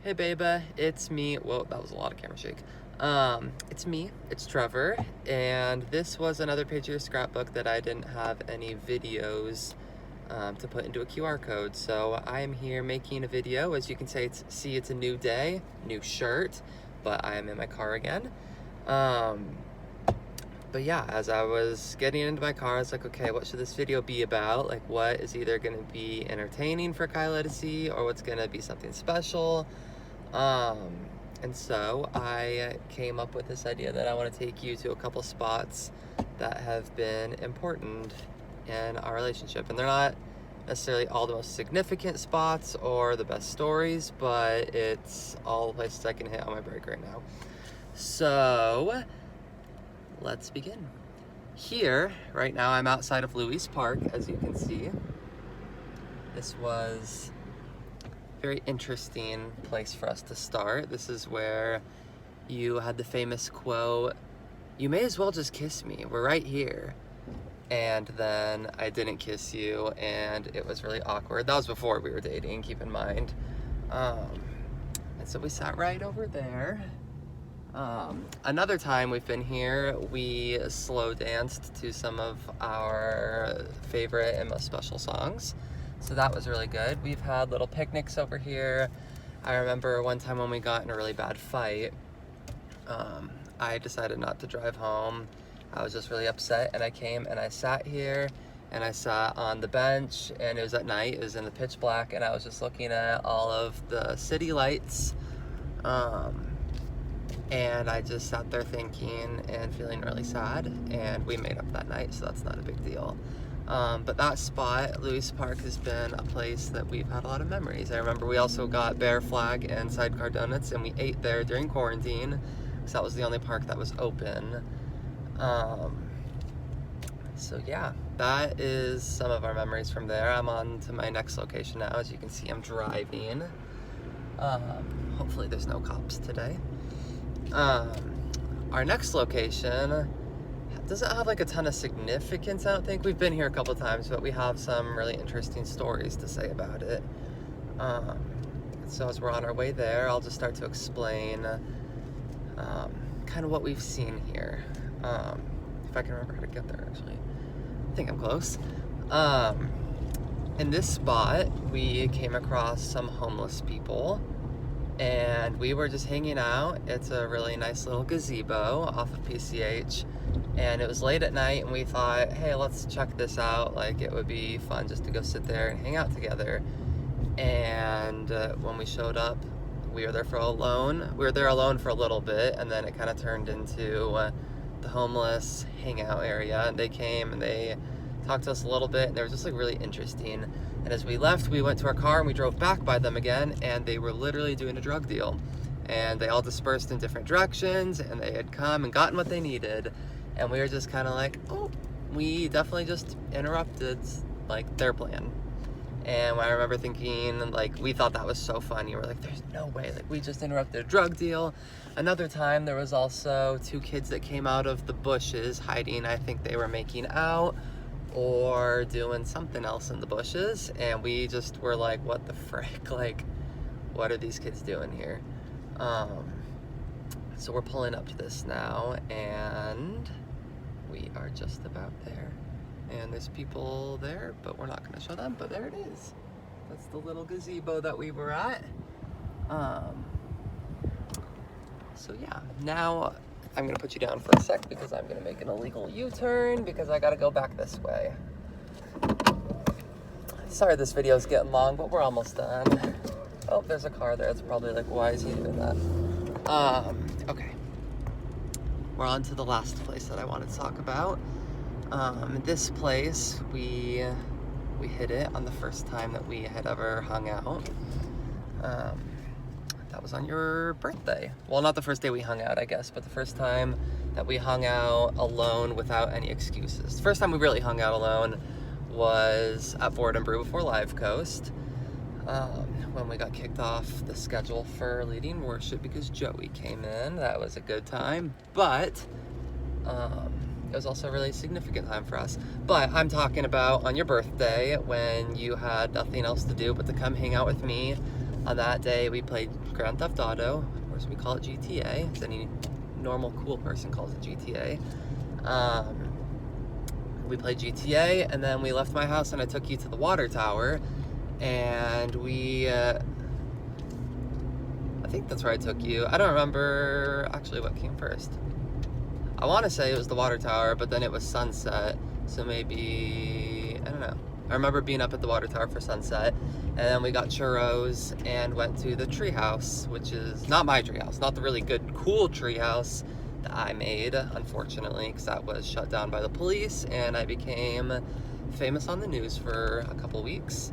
Hey babe, it's me. Whoa, that was a lot of camera shake. It's me, it's Trevor, and this was another page of your scrapbook that I didn't have any videos to put into a QR code. So I am here making a video. As you can see, it's a new day, new shirt, but I am in my car again. But yeah, as I was getting into my car, I was like, okay, what should this video be about? Like, what is either gonna be entertaining for Kyla to see, or what's gonna be something special? And so I came up with this idea that I want to take you to a couple spots that have been important in our relationship. And they're not necessarily all the most significant spots or the best stories, but it's all the places I can hit on my break right now. So let's begin. Here, right now, I'm outside of Louise Park, as you can see. This was very interesting place for us to start. This is where you had the famous quote, "You may as well just kiss me, we're right here." And then I didn't kiss you, and it was really awkward. That was before we were dating, keep in mind. And so we sat right over there. Another time we've been here, we slow danced to some of our favorite and most special songs. So that was really good. We've had little picnics over here. I remember one time when we got in a really bad fight, I decided not to drive home. I was just really upset, and I came and I sat here and I sat on the bench, and it was at night, it was in the pitch black, and I was just looking at all of the city lights. And I just sat there thinking and feeling really sad, and we made up that night, so that's not a big deal. But that spot, Louise Park, has been a place that we've had a lot of memories. I remember we also got Bear Flag and Sidecar Donuts, and we ate there during quarantine, because that was the only park that was open. So yeah, that is some of our memories from there. I'm on to my next location now. As you can see, I'm driving. Hopefully there's no cops today. Our next location doesn't have like a ton of significance, I don't think. We've been here a couple times, but we have some really interesting stories to say about it. So as we're on our way there, I'll just start to explain kind of what we've seen here. If I can remember how to get there, actually. I think I'm close. In this spot, we came across some homeless people, and we were just hanging out. It's a really nice little gazebo off of PCH, and it was late at night, and we thought, hey, let's check this out. Like, it would be fun just to go sit there and hang out together. And when we showed up, we were there alone. We were there alone for a little bit, and then it kind of turned into the homeless hangout area. And they came and they talked to us a little bit, and they were just like really interesting. And as we left, we went to our car and we drove back by them again, and they were literally doing a drug deal. And they all dispersed in different directions, and they had come and gotten what they needed. And we were just kind of like, oh, we definitely just interrupted like their plan. And I remember thinking, like, we thought that was so funny. We're like, there's no way, like, we just interrupted a drug deal. Another time, there was also two kids that came out of the bushes hiding. I think they were making out or doing something else in the bushes. And we just were like, what the frick? Like, what are these kids doing here? So we're pulling up to this now, and we are just about there. And there's people there, but we're not gonna show them, but there it is. That's the little gazebo that we were at. So yeah, now I'm gonna put you down for a sec because I'm gonna make an illegal U-turn because I gotta go back this way. Sorry this video is getting long, but we're almost done. Oh, there's a car there. It's probably like, why is he doing that? Okay. We're on to the last place that I wanted to talk about. This place, we hit it on the first time that we had ever hung out. That was on your birthday. Well, not the first day we hung out, I guess, but the first time that we hung out alone without any excuses. The first time we really hung out alone was at Board and Brew before Live Coast, when we got kicked off the schedule for leading worship because Joey came in. That was a good time, but it was also a really significant time for us. But I'm talking about on your birthday when you had nothing else to do but to come hang out with me. On that day, we played Grand Theft Auto, of course we call it GTA, as any normal cool person calls it GTA. We played GTA, and then we left my house and I took you to the water tower, and I think that's where I took you. I don't remember actually what came first. I want to say it was the water tower, but then it was sunset, so maybe, I don't know. I remember being up at the water tower for sunset, and then we got churros and went to the treehouse, which is not my treehouse, not the really good, cool treehouse that I made, unfortunately, because that was shut down by the police, and I became famous on the news for a couple weeks,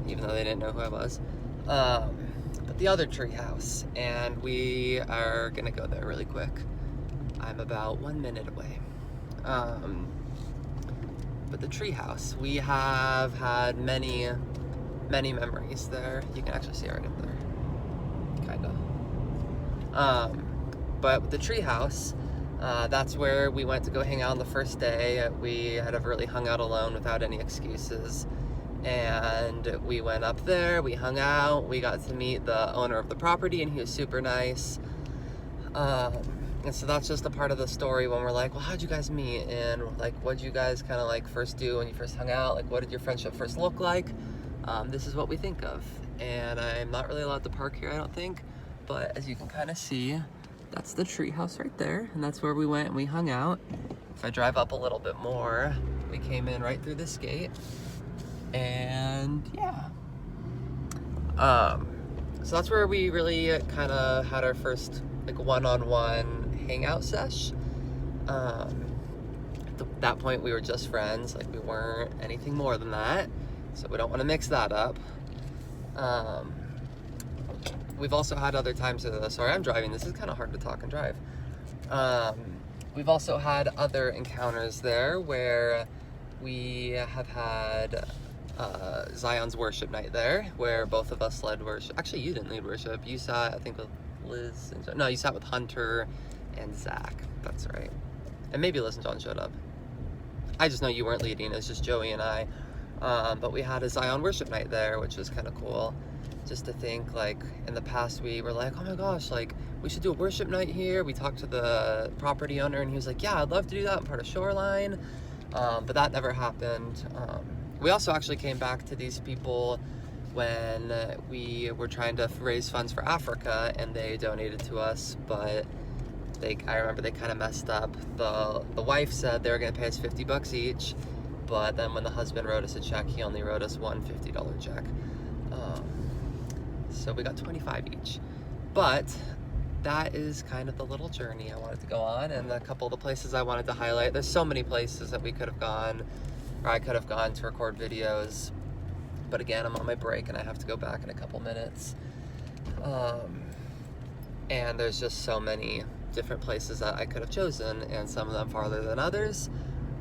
even though they didn't know who I was. But the other treehouse, and we are gonna go there really quick. I'm about 1 minute away. But the treehouse, we have had many memories there. You can actually see it right up there, kind of. But the treehouse, that's where we went to go hang out on the first day. We had really hung out alone without any excuses. And we went up there, we hung out, we got to meet the owner of the property, and he was super nice. And so that's just a part of the story when we're like, well, how'd you guys meet? And like, what'd you guys kind of like first do when you first hung out? Like, what did your friendship first look like? This is what we think of. And I'm not really allowed to park here, I don't think. But as you can kind of see, that's the treehouse right there. And that's where we went and we hung out. If I drive up a little bit more, we came in right through this gate. And yeah. So that's where we really kind of had our first like one-on-one hangout sesh. At that point we were just friends, like we weren't anything more than that, so we don't want to mix that up. We've also had other times, sorry, I'm driving, this is kind of hard to talk and drive. We've also had other encounters there where we have had Zion's worship night there, where both of us led worship. Actually, you didn't lead worship. You sat, I think, with Liz and John. No, you sat with Hunter and Zach. That's right. And maybe Liz and John showed up. I just know you weren't leading. It was just Joey and I. But we had a Zion worship night there, which was kind of cool. Just to think, like, in the past we were like, oh my gosh, like, we should do a worship night here. We talked to the property owner, and he was like, yeah, I'd love to do that in part of Shoreline. But that never happened. We also actually came back to these people when we were trying to raise funds for Africa, and they donated to us, but I remember they kind of messed up. The wife said they were going to pay us $50 each, but then when the husband wrote us a check, he only wrote us one $50 check. So we got 25 each. But that is kind of the little journey I wanted to go on, and a couple of the places I wanted to highlight. There's so many places that we could have gone, or I could have gone to record videos, but again, I'm on my break and I have to go back in a couple minutes. And there's just so many different places that I could have chosen, and some of them farther than others.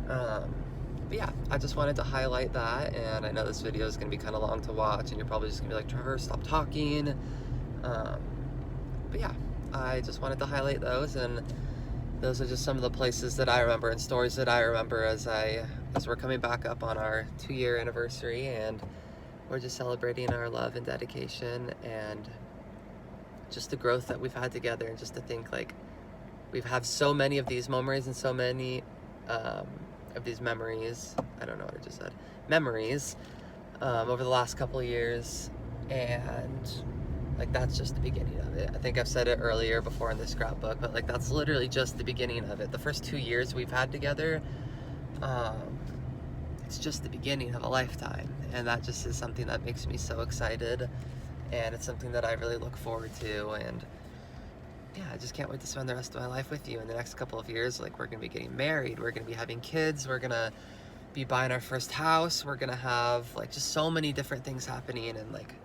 But yeah, I just wanted to highlight that, and I know this video is going to be kind of long to watch, and you're probably just going to be like, Trevor, stop talking. But yeah, I just wanted to highlight those, and those are just some of the places that I remember and stories that I remember as we're coming back up on our 2-year anniversary, and we're just celebrating our love and dedication and just the growth that we've had together, and just to think like we've had so many of these memories and so many of these memories, I don't know what I just said, memories over the last couple of years, and like that's just the beginning of it. I think I've said it earlier before in this scrapbook, but like that's literally just the beginning of it. The first 2 years we've had together, it's just the beginning of a lifetime, and that just is something that makes me so excited, and it's something that I really look forward to. And yeah, I just can't wait to spend the rest of my life with you in the next couple of years. Like, we're gonna be getting married, we're gonna be having kids, we're gonna be buying our first house, we're gonna have like just so many different things happening, and like,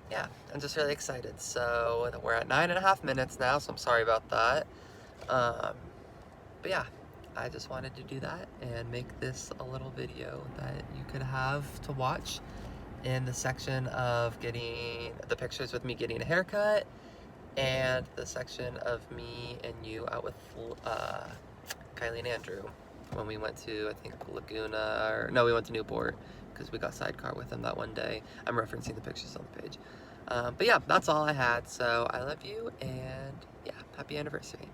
yeah, I'm just really excited. So we're at 9.5 minutes now, so I'm sorry about that. But yeah, I just wanted to do that and make this a little video that you could have to watch in the section of getting the pictures with me getting a haircut, and the section of me and you out with Kylie and Andrew when we went to, I think, Laguna, or no, we went to Newport because we got sidecar with them that one day. I'm referencing the pictures on the page. But yeah, that's all I had. So I love you, and yeah, happy anniversary.